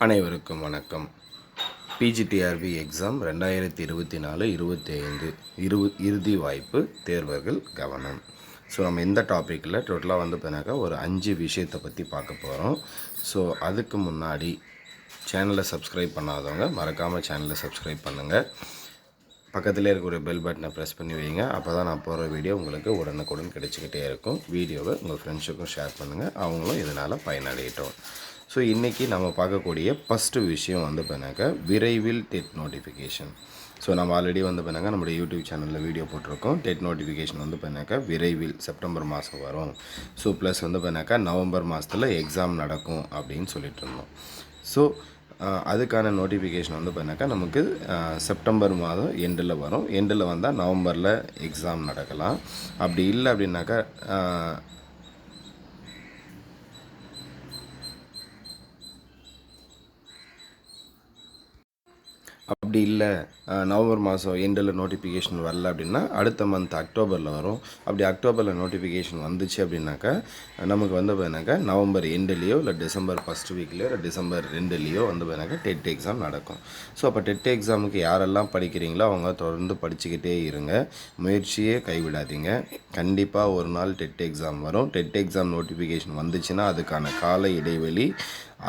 அனைவருக்கும் வணக்கம். PGTRB exam 2024-25 இறுதி வாய்ப்பு தேர்வர்கள் கவனம். ஸோ நம்ம இந்த டாப்பிக்கில் டோட்டலாக பார்த்தீங்கன்னாக்கா ஒரு 5 விஷயத்தை பற்றி பார்க்க போகிறோம். ஸோ அதுக்கு முன்னாடி சேனலை சப்ஸ்கிரைப் பண்ணாதவங்க மறக்காமல் சேனலை சப்ஸ்கிரைப் பண்ணுங்கள். பக்கத்திலே இருக்கிற பெல் பட்டனை ப்ரெஸ் பண்ணி வைங்க. அப்போ தான் நான் போகிற வீடியோ உங்களுக்கு உடனுக்குடன் கிடைச்சிக்கிட்டே இருக்கும். வீடியோவை உங்கள் ஃப்ரெண்ட்ஸுக்கும் ஷேர் பண்ணுங்கள், அவங்களும் இதனால் பயனடையட்டும். ஸோ இன்றைக்கி நம்ம பார்க்கக்கூடிய ஃபஸ்ட்டு விஷயம் பார்த்தீங்கன்னாக்கா விரைவில் டெட் நோட்டிஃபிகேஷன். ஸோ நம்ம ஆல்ரெடி பார்த்தீங்கன்னா நம்மளுடைய யூடியூப் சேனலில் வீடியோ போட்டிருக்கோம். டெட் நோட்டிஃபிகேஷன் பார்த்தீங்கன்னாக்கா விரைவில் செப்டம்பர் மாதம் வரும். ஸோ ப்ளஸ் பார்த்தீங்கன்னாக்கா நவம்பர் மாதத்தில் எக்ஸாம் நடக்கும் அப்படின்னு சொல்லிட்டு இருந்தோம். ஸோ அதுக்கான நோட்டிஃபிகேஷன் பார்த்தீங்கன்னாக்கா நமக்கு செப்டம்பர் மாதம் எண்டில் வரும். எண்டில் வந்தால் நவம்பரில் எக்ஸாம் நடக்கலாம். அப்படி இல்லை அப்படின்னாக்கா அப்படி இல்லை நவம்பர் மாதம் எண்டில் நோட்டிஃபிகேஷன் வரல அப்படின்னா அடுத்த மந்த் அக்டோபரில் வரும். அப்படி அக்டோபரில் நோட்டிஃபிகேஷன் வந்துச்சு அப்படின்னாக்கா நமக்கு பார்த்தீங்கன்னாக்கா நவம்பர் எண்டுலேயோ இல்லை டிசம்பர் ஃபஸ்ட் வீக்லேயோ இல்லை டிசம்பர் 2லேயோ பார்த்தீங்கன்னாக்கா டெட் எக்ஸாம் நடக்கும். ஸோ அப்போ டெட் எக்ஸாமுக்கு யாரெல்லாம் படிக்கிறீங்களோ அவங்க தொடர்ந்து படிச்சுக்கிட்டே இருங்க. முயற்சியே கைவிடாதீங்க. கண்டிப்பாக ஒரு நாள் டெட் எக்ஸாம் வரும். டெட் எக்ஸாம் நோட்டிஃபிகேஷன் வந்துச்சுன்னா அதுக்கான கால இடைவெளி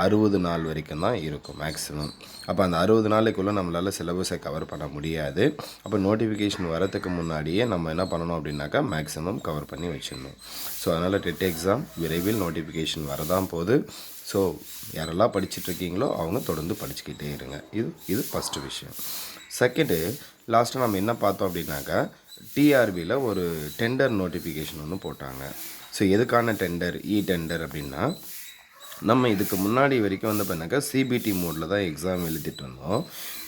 60 நாள் வரைக்கும் தான் இருக்கும் மேக்ஸிமம். அப்போ அந்த 60 நாளைக்குள்ளே நம்மளால் சிலபஸை கவர் பண்ண முடியாது. அப்போ நோட்டிஃபிகேஷன் வரத்துக்கு முன்னாடியே நம்ம என்ன பண்ணணும் அப்படின்னாக்கா மேக்ஸிமம் கவர் பண்ணி வச்சிடணும். ஸோ அதனால் டெட் எக்ஸாம் விரைவில் நோட்டிஃபிகேஷன் வரதான் போகுது. ஸோ யாரெல்லாம் படிச்சுட்ருக்கீங்களோ அவங்க தொடர்ந்து படிச்சுக்கிட்டே இருங்க. இது ஃபஸ்ட்டு விஷயம். செகண்டு, லாஸ்ட்டாக நம்ம என்ன பார்த்தோம் அப்படின்னாக்கா டிஆர்பியில் ஒரு டெண்டர் நோட்டிஃபிகேஷன் ஒன்று போட்டாங்க. So எதுக்கான tender? டெண்டர் அப்படின்னா நம்ம இதுக்கு முன்னாடி வரைக்கும் பார்த்தீங்கன்னாக்கா சிபிடி மோடில் தான் எக்ஸாம் எழுதிட்டு இருந்தோம்.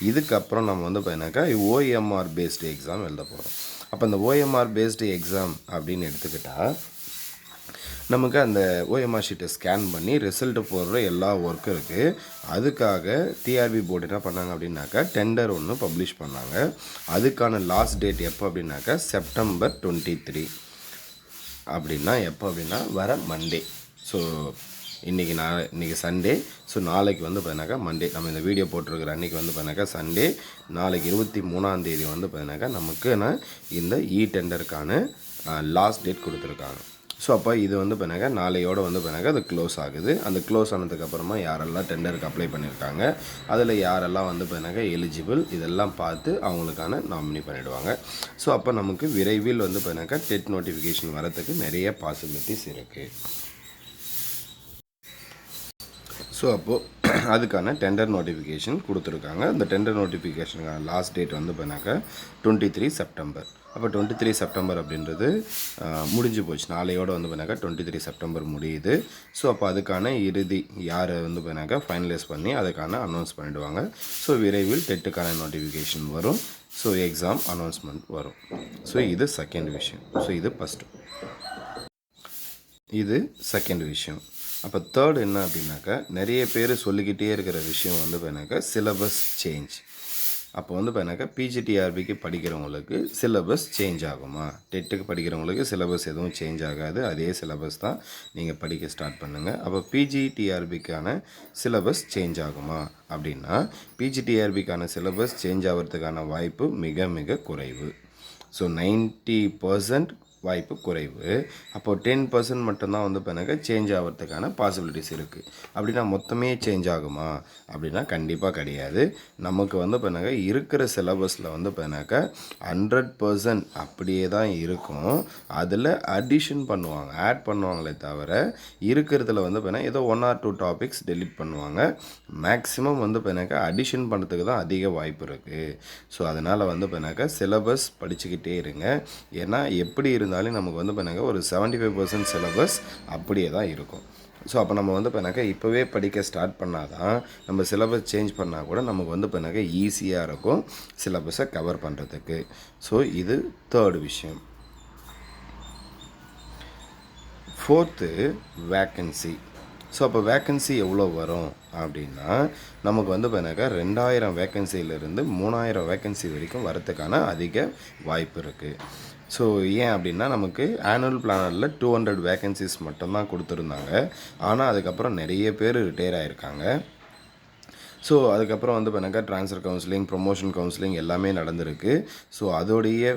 இதுக்கப்புறம் நம்ம பார்த்தீங்கன்னாக்கா ஓஎம்ஆர் பேஸ்டு எக்ஸாம் எழுத போகிறோம். அப்போ அந்த ஓஎம்ஆர் பேஸ்டு எக்ஸாம் அப்படின்னு எடுத்துக்கிட்டால் நமக்கு அந்த ஓஎம்ஆர் ஷீட்டை ஸ்கேன் பண்ணி ரிசல்ட்டு போடுற எல்லா ஒர்க்கும் இருக்குது. அதுக்காக டிஆர்பி போர்டு என்ன பண்ணாங்க அப்படின்னாக்கா டெண்டர் ஒன்று பப்ளிஷ் பண்ணாங்க. அதுக்கான லாஸ்ட் டேட் எப்போ அப்படின்னாக்கா செப்டம்பர் 23. அப்படின்னா எப்போ அப்படின்னா வர மண்டே. ஸோ இன்றைக்கி சண்டே. ஸோ நாளைக்கு பார்த்தீங்கன்னாக்கா மண்டே. நம்ம இந்த வீடியோ போட்டிருக்கிற அன்றைக்கி பார்த்தீங்கன்னாக்கா சண்டே. நாளைக்கு 23ஆம் தேதி பார்த்தீங்கன்னாக்கா நமக்கு இந்த டெண்டருக்கான லாஸ்ட் டேட் கொடுத்துருக்காங்க. ஸோ அப்போ இது பார்த்தீங்கன்னாக்கா நாளையோடு பார்த்தீங்கன்னாக்கா அது க்ளோஸ் ஆகுது. அந்த க்ளோஸ் ஆனதுக்கப்புறமா யாரெல்லாம் டெண்டருக்கு அப்ளை பண்ணியிருக்காங்க, அதில் யாரெல்லாம் பார்த்தீங்கன்னாக்கா எலிஜிபிள், இதெல்லாம் பார்த்து அவங்களுக்கான நாமினி பண்ணிவிடுவாங்க. ஸோ அப்போ நமக்கு விரைவில் பார்த்தீங்கன்னாக்கா டெட் நோட்டிஃபிகேஷன் வரத்துக்கு நிறைய பாசிபிலிட்டிஸ் இருக்குது. ஸோ அப்போது அதுக்கான டெண்டர் நோட்டிஃபிகேஷன் கொடுத்துருக்காங்க. அந்த டெண்டர் நோட்டிஃபிகேஷனுக்கான லாஸ்ட் டேட் பார்த்தீங்கன்னாக்கா 23 செப்டம்பர். அப்போ 23 செப்டம்பர் அப்படின்றது முடிஞ்சு போச்சு. நாளையோடு பார்த்தீங்கன்னாக்கா 23 செப்டம்பர் முடியுது. ஸோ அப்போ அதுக்கான இறுதி யார் பார்த்தீங்கன்னாக்கா ஃபைனலைஸ் பண்ணி அதுக்கான அனௌன்ஸ் பண்ணிவிடுவாங்க. ஸோ விரைவில் டெட்டுக்கான நோட்டிஃபிகேஷன் வரும். ஸோ எக்ஸாம் அனௌன்ஸ்மெண்ட் வரும். ஸோ இது செகண்ட் விஷயம். ஸோ இது ஃபஸ்ட்டு. இது செகண்ட் விஷயம். அப்போ தேர்ட் என்ன அப்படின்னாக்கா நிறைய பேர் சொல்லிக்கிட்டே இருக்கிற விஷயம் பார்த்தீங்கன்னாக்கா சிலபஸ் சேஞ்ச். அப்போ பார்த்தீங்கன்னாக்கா பிஜிடிஆர்பிக்கு படிக்கிறவங்களுக்கு சிலபஸ் சேஞ்ச் ஆகுமா? டெட்டுக்கு படிக்கிறவங்களுக்கு சிலபஸ் எதுவும் சேஞ்ச் ஆகாது. அதே சிலபஸ் தான் நீங்கள் படிக்க ஸ்டார்ட் பண்ணுங்கள். அப்போ பிஜிடிஆர்பிக்கான சிலபஸ் சேஞ்ச் ஆகுமா அப்படின்னா பிஜிடிஆர்பிக்கான சிலபஸ் சேஞ்ச் ஆகிறதுக்கான வாய்ப்பு மிக மிக குறைவு. ஸோ 90% வாய்ப்பு குறைவு. அப்போது 10% மட்டும்தான் பார்த்தீங்கன்னாக்கா சேஞ்ச் ஆகிறதுக்கான பாசிபிலிட்டிஸ் இருக்குது. அப்படின்னா மொத்தமே சேஞ்ச் ஆகுமா அப்படின்னா கண்டிப்பாக கிடையாது. நமக்கு பார்த்தீங்கன்னாக்கா இருக்கிற சிலபஸில் பார்த்தீங்கன்னாக்கா 100% அப்படியே தான் இருக்கும். அதில் அடிஷன் பண்ணுவாங்க, ஆட் பண்ணுவாங்களே தவிர இருக்கிறதுல பார்த்தீங்கன்னா ஏதோ 1 or 2 டாபிக்ஸ் டெலிட் பண்ணுவாங்க. மேக்ஸிமம் பார்த்தீங்கன்னாக்கா அடிஷன் பண்ணுறதுக்கு தான் அதிக வாய்ப்பு இருக்குது. ஸோ அதனால் பார்த்தீங்கன்னாக்கா சிலபஸ் படிச்சுக்கிட்டே இருங்க. ஏன்னா எப்படி இருந்தாலும் நமக்கு பார்த்தீங்கன்னா ஒரு 75% சிலபஸ் அப்படியே தான் இருக்கும். ஸோ அப்போ நம்ம பார்த்தீங்கன்னாக்கா இப்போவே படிக்க ஸ்டார்ட் பண்ணால் தான் நம்ம சிலபஸ் சேஞ்ச் பண்ணால் கூட நமக்கு பார்த்தீங்கன்னாக்கா ஈஸியாக இருக்கும் சிலபஸை கவர் பண்ணுறதுக்கு. ஸோ இது தேர்ட் விஷயம். Fourth, vacancy. ஸோ அப்போ வேக்கன்சி எவ்வளோ வரும் அப்படின்னா நமக்கு பார்த்தீங்கன்னாக்கா 2000 வேக்கன்சியிலேருந்து 3000 வேக்கன்சி வரைக்கும் வரத்துக்கான அதிக வாய்ப்பு இருக்குது. ஸோ ஏன் அப்படின்னா நமக்கு ஆனுவல் பிளானரில் 200 வேக்கன்சிஸ் மட்டும்தான் கொடுத்துருந்தாங்க. ஆனால் அதுக்கப்புறம் நிறைய பேர் ரிட்டையர் ஆகிருக்காங்க. ஸோ அதுக்கப்புறம் வந்து பார்த்தீங்கன்னாக்கா ட்ரான்ஸ்ஃபர் கவுன்சிலிங், ப்ரொமோஷன் கவுன்சிலிங் எல்லாமே நடந்திருக்கு. ஸோ அதோடைய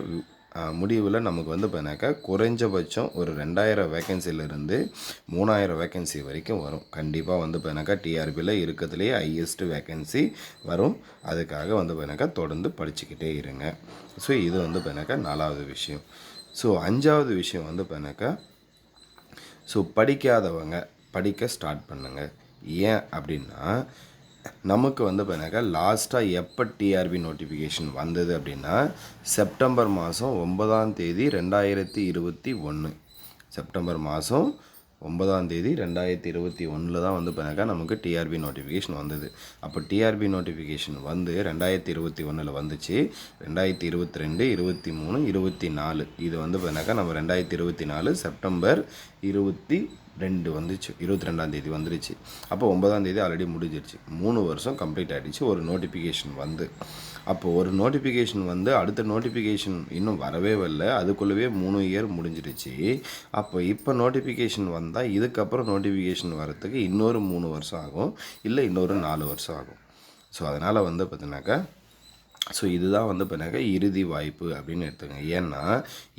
முடிவில் நமக்கு வந்து பார்த்தீங்கன்னாக்கா குறைஞ்சபட்சம் ஒரு 2000 வேக்கன்சிலிருந்து 3000 வேக்கன்சி வரைக்கும் வரும். கண்டிப்பாக வந்து பார்த்தீங்கன்னாக்கா டிஆர்பியில் இருக்கிறதுலேயே ஹையஸ்ட்டு வேக்கன்சி வரும். அதுக்காக வந்து பார்த்தீங்கன்னாக்கா தொடர்ந்து படிச்சுக்கிட்டே இருங்க. ஸோ இது வந்து பார்த்தீங்கன்னாக்கா 4வது விஷயம். ஸோ 5வது விஷயம் வந்து பார்த்தீங்கன்னாக்கா படிக்காதவங்க படிக்க ஸ்டார்ட் பண்ணுங்கள். ஏன் அப்படின்னா நமக்கு வந்து பார்த்தீங்கன்னாக்கா லாஸ்ட்டாக எப்போ டிஆர்பி நோட்டிஃபிகேஷன் வந்தது அப்படின்னா செப்டம்பர் மாதம் 9ஆம் தேதி 2021. செப்டம்பர் மாதம் 9ஆம் தேதி 2021 தான் வந்து பார்த்தீங்கன்னாக்கா நமக்கு டிஆர்பி நோட்டிஃபிகேஷன் வந்தது. அப்போ டிஆர்பி நோட்டிஃபிகேஷன் வந்து 2021 வந்துச்சு. 2022, 23, 24 இது வந்து பார்த்தீங்கன்னாக்கா நம்ம 2024 செப்டம்பர் 22 வந்துச்சு. 22ஆம் தேதி வந்துருச்சு. அப்போ 9ஆம் தேதி ஆல்ரெடி முடிஞ்சிருச்சு. 3 வருஷம் கம்ப்ளீட் ஆகிடுச்சு ஒரு நோட்டிஃபிகேஷன் வந்து. அப்போது ஒரு நோட்டிஃபிகேஷன் வந்து அடுத்த நோட்டிஃபிகேஷன் இன்னும் வரவே வரல. அதுக்குள்ளவே 3 இயர் முடிஞ்சிருச்சு. அப்போ இப்போ நோட்டிஃபிகேஷன் வந்தால் இதுக்கப்புறம் நோட்டிஃபிகேஷன் வரத்துக்கு இன்னொரு 3 வருஷம் ஆகும், இல்லை இன்னொரு 4 வருஷம் ஆகும். ஸோ அதனால் வந்து பார்த்தீங்கன்னாக்கா இதுதான் வந்து பார்த்தீங்கன்னாக்கா இறுதி வாய்ப்பு அப்படின்னு எடுத்துக்கோங்க. ஏன்னா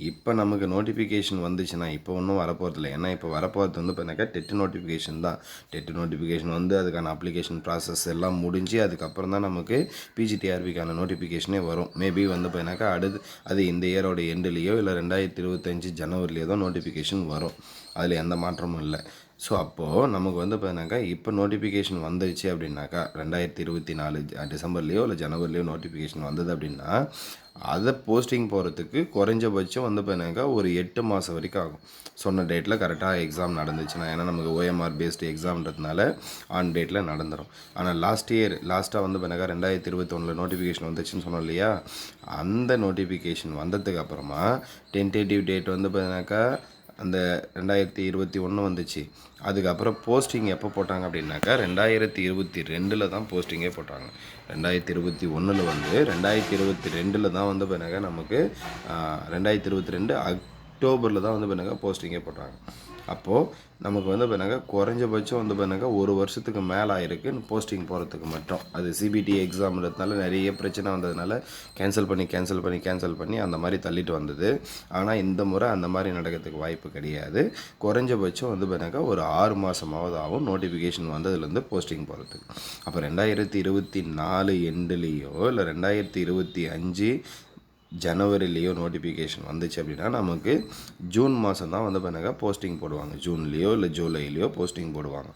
இப்போ நமக்கு நோட்டிஃபிகேஷன் வந்துச்சுன்னா இப்போ ஒன்றும் வரப்போகிறதில்ல. ஏன்னா இப்போ வரப்போகிறது வந்து பார்த்தீங்கன்னாக்கா டெட் நோட்டிஃபிகேஷன் தான். டெட் நோட்டிஃபிகேஷன் வந்து அதுக்கான அப்ளிகேஷன் ப்ராசஸ் எல்லாம் முடிஞ்சு அதுக்கப்புறம் தான் நமக்கு பிஜிடிஆர்பிக்கான நோட்டிஃபிகேஷனே வரும். மேபி வந்து பார்த்தீங்கன்னாக்கா அது இந்த இயரோட எண்டுலேயோ இல்லை 2025 ஜனவரிலேயோ தான் நோட்டிஃபிகேஷன் வரும். அதில் எந்த மாற்றமும் இல்லை. ஸோ அப்போது நமக்கு வந்து பார்த்தீங்கன்னாக்கா இப்போ நோட்டிஃபிகேஷன் வந்துருச்சு அப்படின்னாக்கா 2024 டிசம்பர்லேயோ இல்லை ஜனவரிலேயோ நோட்டிஃபிகேஷன் வந்தது அப்படின்னா அதை போஸ்டிங் போகிறதுக்கு குறைஞ்சபட்சம் வந்து பார்த்தீங்கன்னாக்கா ஒரு 8 மாதம் வரைக்கும் ஆகும். சொன்ன டேட்டில் கரெக்டாக எக்ஸாம் நடந்துச்சுன்னா. ஏன்னா நமக்கு ஓஎம்ஆர் பேஸ்டு எக்ஸாம்ன்றதுனால ஆன் டேட்டில் நடந்துடும். ஆனால் லாஸ்ட்டாக வந்து பார்த்தீங்கன்னாக்கா 2021 நோட்டிஃபிகேஷன் வந்துச்சுன்னு சொன்னோம் இல்லையா, அந்த நோட்டிஃபிகேஷன் வந்ததுக்கு அப்புறமா டென்டேட்டிவ் டேட் வந்து பார்த்தீங்கன்னாக்கா அந்த 2021 வந்துச்சு. அதுக்கப்புறம் போஸ்டிங் எப்போ போட்டாங்க அப்படின்னாக்கா 2022 தான் போஸ்டிங்கே போட்டாங்க. 2021 வந்து 2022 தான் வந்து பார்த்தீங்கன்னாக்கா நமக்கு 2022 அக்டோபரில் தான் வந்து பார்த்தீங்கன்னாக்கா போஸ்டிங்கே போட்டாங்க. அப்போது நமக்கு வந்து பார்த்தீங்கன்னாக்கா குறைஞ்சபட்சம் வந்து பார்த்தீங்கன்னாக்கா ஒரு வருஷத்துக்கு மேலே ஆகிருக்கு போஸ்டிங் போகிறதுக்கு மட்டும். அது சிபிடி எக்ஸாம்ன்றதுனால நிறைய பிரச்சனை வந்ததுனால கேன்சல் பண்ணி அந்த மாதிரி தள்ளிட்டு வந்தது. ஆனால் இந்த முறை அந்த மாதிரி நடக்கிறதுக்கு வாய்ப்பு கிடையாது. குறைஞ்சபட்சம் வந்து பார்த்தீங்கன்னாக்கா ஒரு 6 மாதமாவது ஆகும் நோட்டிஃபிகேஷன் வந்ததுலேருந்து போஸ்டிங் போகிறதுக்கு. அப்போ 2024 எண்டுலேயோ இல்லை 2025 ஜனவரிலேயோ நோட்டிஃபிகேஷன் வந்துச்சு அப்படின்னா நமக்கு ஜூன் மாதம் தான் வந்து பார்த்தீங்கன்னா போஸ்டிங் போடுவாங்க. ஜூன்லேயோ இல்லை ஜூலைலேயோ போஸ்டிங் போடுவாங்க.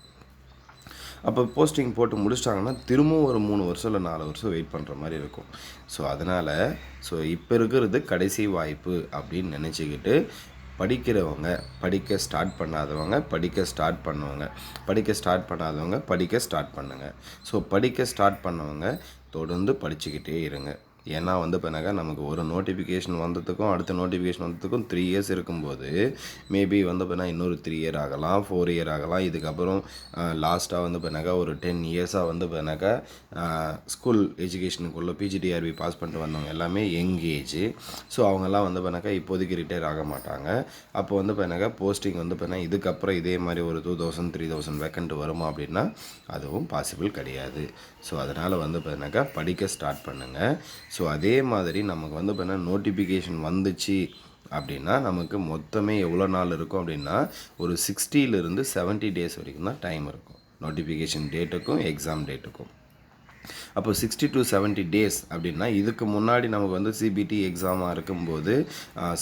அப்போ போஸ்டிங் போட்டு முடிச்சிட்டாங்கன்னா திரும்பவும் ஒரு 3 வருஷம் இல்லை 4 வருஷம் வெயிட் பண்ணுற மாதிரி இருக்கும். ஸோ அதனால் இப்போ இருக்கிறது கடைசி வாய்ப்பு அப்படின்னு நினச்சிக்கிட்டு படிக்கிறவங்க படிக்க ஸ்டார்ட் பண்ணாதவங்க படிக்க ஸ்டார்ட் பண்ணாதவங்க படிக்க ஸ்டார்ட் பண்ணுங்கள். ஸோ படிக்க ஸ்டார்ட் பண்ணவங்க தொடர்ந்து படிச்சுக்கிட்டே இருங்க. ஏன்னா வந்து பார்த்தீங்கன்னாக்கா நமக்கு ஒரு நோட்டிஃபிகேஷன் வந்ததுக்கும் அடுத்த நோட்டிஃபிகேஷன் வந்ததுக்கும் 3 இயர்ஸ் இருக்கும்போது மேபி வந்து பார்த்தீங்கன்னா இன்னொரு 3 இயர் ஆகலாம், 4 இயர் ஆகலாம். இதுக்கப்புறம் லாஸ்ட்டாக வந்து பார்த்தீங்கன்னாக்கா ஒரு 10 இயர்ஸாக வந்து பார்த்தீங்கன்னாக்கா ஸ்கூல் எஜுகேஷனுக்குள்ளே பிஜிடிஆர்பி பாஸ் பண்ணிட்டு வந்தவங்க எல்லாமே யங் ஏஜ். ஸோ அவங்கெல்லாம் வந்து பார்த்தீங்கன்னாக்கா இப்போதைக்கு ரிட்டையர் ஆக மாட்டாங்க. அப்போ வந்து பார்த்தீங்கன்னாக்கா போஸ்டிங் வந்து பார்த்தீங்கன்னா இதுக்கப்புறம் இதே மாதிரி ஒரு 2000 3000 வேக்கண்ட் வருமா அப்படின்னா அதுவும் பாசிபிள் கிடையாது. ஸோ அதனால் வந்து பார்த்தீங்கன்னாக்கா படிக்க ஸ்டார்ட் பண்ணுங்கள். ஸோ அதே மாதிரி நமக்கு வந்து பார்த்தீங்கன்னா நோட்டிஃபிகேஷன் வந்துச்சு அப்படின்னா நமக்கு மொத்தமே எவ்வளோ நாள் இருக்கும் அப்படின்னா ஒரு 60 to 70 டேஸ் வரைக்கும் தான் டைம் இருக்கும் நோட்டிஃபிகேஷன் டேட்டுக்கும் எக்ஸாம் டேட்டுக்கும். அப்போ 60 to 70 டேஸ் அப்படின்னா இதுக்கு முன்னாடி நமக்கு வந்து சிபிடி எக்ஸாமாக இருக்கும்போது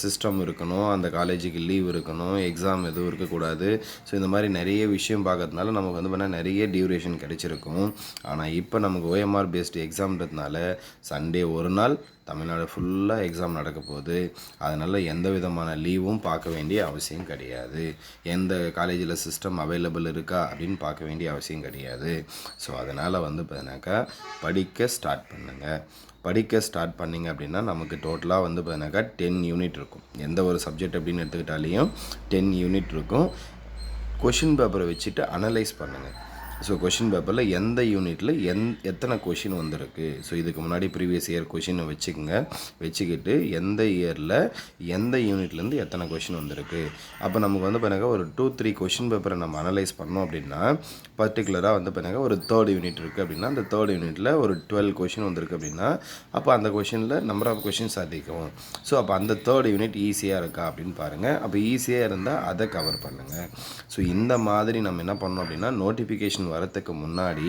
சிஸ்டம் இருக்கணும், அந்த காலேஜுக்கு லீவ் இருக்கணும், எக்ஸாம் எதுவும் இருக்கக்கூடாது. ஸோ இந்த மாதிரி நிறைய விஷயம் பார்க்கறதுனால நமக்கு வந்து பார்த்தீங்கன்னா நிறைய டியூரேஷன் கிடைச்சிருக்கும். ஆனால் இப்போ நமக்கு ஓஎம்ஆர் பேஸ்டு எக்ஸாம்ன்றதுனால சண்டே ஒரு நாள் தமிழ்நாடு ஃபுல்லாக எக்ஸாம் நடக்க போகுது. அதனால் எந்த விதமான லீவும் பார்க்க வேண்டிய அவசியம் கிடையாது. எந்த காலேஜில் சிஸ்டம் அவைலபிள் இருக்கா அப்படின்னு பார்க்க வேண்டிய அவசியம் கிடையாது. ஸோ அதனால் வந்து பார்த்தீங்கன்னாக்கா படிக்க ஸ்டார்ட் பண்ணுங்கள். படிக்க ஸ்டார்ட் பண்ணிங்க அப்படின்னா நமக்கு டோட்டலாக வந்து பார்த்தீங்கன்னாக்கா 10 யூனிட் இருக்கும். எந்த ஒரு சப்ஜெக்ட் அப்படின்னு எடுத்துக்கிட்டாலையும் 10 யூனிட் இருக்கும். கொஷின் பேப்பரை வச்சுட்டு அனலைஸ் பண்ணுங்கள். ஸோ கொஷின் பேப்பரில் எந்த யூனிட்டில் எத்தனை கொஷின் வந்திருக்கு. ஸோ இதுக்கு முன்னாடி ப்ரீவியஸ் இயர் கொஷினை வச்சுக்கிட்டு எந்த இயரில் எந்த யூனிட்லேருந்து எத்தனை கொஷின் வந்திருக்கு. அப்போ நமக்கு வந்து பார்த்தீங்கன்னா ஒரு 2-3 கொஷின் பேப்பரை நம்ம அனலைஸ் பண்ணோம் அப்படின்னா, பர்டிகுலராக வந்து பார்த்தீங்கன்னா ஒரு 3rd யூனிட் இருக்குது அப்படின்னா, அந்த 3rd யூனிட்டில் ஒரு 12 கொஷின் வந்திருக்கு அப்படின்னா, அப்போ அந்த கொஷினில் நம்பர் ஆஃப் கொஷின்ஸ் அதிகம். ஸோ அப்போ அந்த 3rd யூனிட் ஈஸியாக இருக்கா அப்படின்னு பாருங்கள். அப்போ ஈஸியாக இருந்தால் அதை கவர் பண்ணுங்கள். ஸோ இந்த மாதிரி நம்ம என்ன பண்ணோம் அப்படின்னா, நோட்டிஃபிகேஷன் வரத்துக்கு முன்னாடி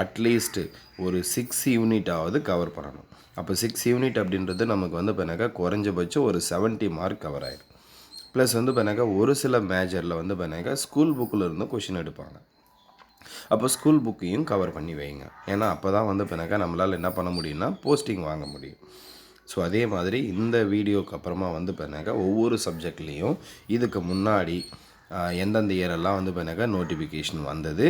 அட்லீஸ்ட் ஒரு 6 யூனிட்டாவது கவர் பண்ணணும். அப்போ 6 யூனிட் அப்படின்றது நமக்கு வந்து பார்த்தீங்கன்னா குறைஞ்சபட்சம் ஒரு 70 மார்க் கவர் ஆகிடும். ப்ளஸ் வந்து பார்த்தீங்கன்னா ஒரு சில மேஜரில் வந்து பார்த்தீங்கன்னா ஸ்கூல் புக்கில் இருந்து கொஷின் எடுப்பாங்க. அப்போ ஸ்கூல் புக்கையும் கவர் பண்ணி வைங்க. ஏன்னா அப்போ தான் வந்து பார்த்தீங்கன்னா நம்மளால் என்ன பண்ண முடியும்னா போஸ்டிங் வாங்க முடியும். ஸோ அதே மாதிரி இந்த வீடியோக்கு அப்புறமா வந்து பார்த்தீங்கன்னா ஒவ்வொரு சப்ஜெக்ட்லேயும் இதுக்கு முன்னாடி எந்தெந்த இயரெல்லாம் வந்து பார்த்தீங்கன்னா நோட்டிஃபிகேஷன் வந்தது,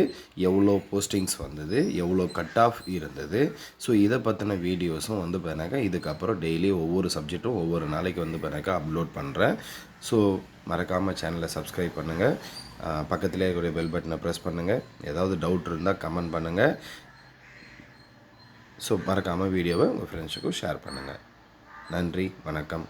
எவ்வளோ போஸ்டிங்ஸ் வந்தது, எவ்வளோ கட் ஆஃப் இருந்தது. ஸோ இதை பற்றின வீடியோஸும் வந்து பார்த்தீங்கன்னா இதுக்கப்புறம் டெய்லி ஒவ்வொரு சப்ஜெக்ட்டும் ஒவ்வொரு நாளைக்கு வந்து பார்த்தீங்கன்னா அப்லோட் பண்ணுறேன். ஸோ மறக்காமல் சேனலை சப்ஸ்கிரைப் பண்ணுங்கள். பக்கத்திலே இருக்கக்கூடிய பெல் பட்டனை ப்ரெஸ் பண்ணுங்கள். ஏதாவது டவுட் இருந்தால் கமெண்ட் பண்ணுங்கள். ஸோ மறக்காமல் வீடியோவை உங்கள் ஃப்ரெண்ட்ஸுக்கும் ஷேர் பண்ணுங்கள். நன்றி, வணக்கம்.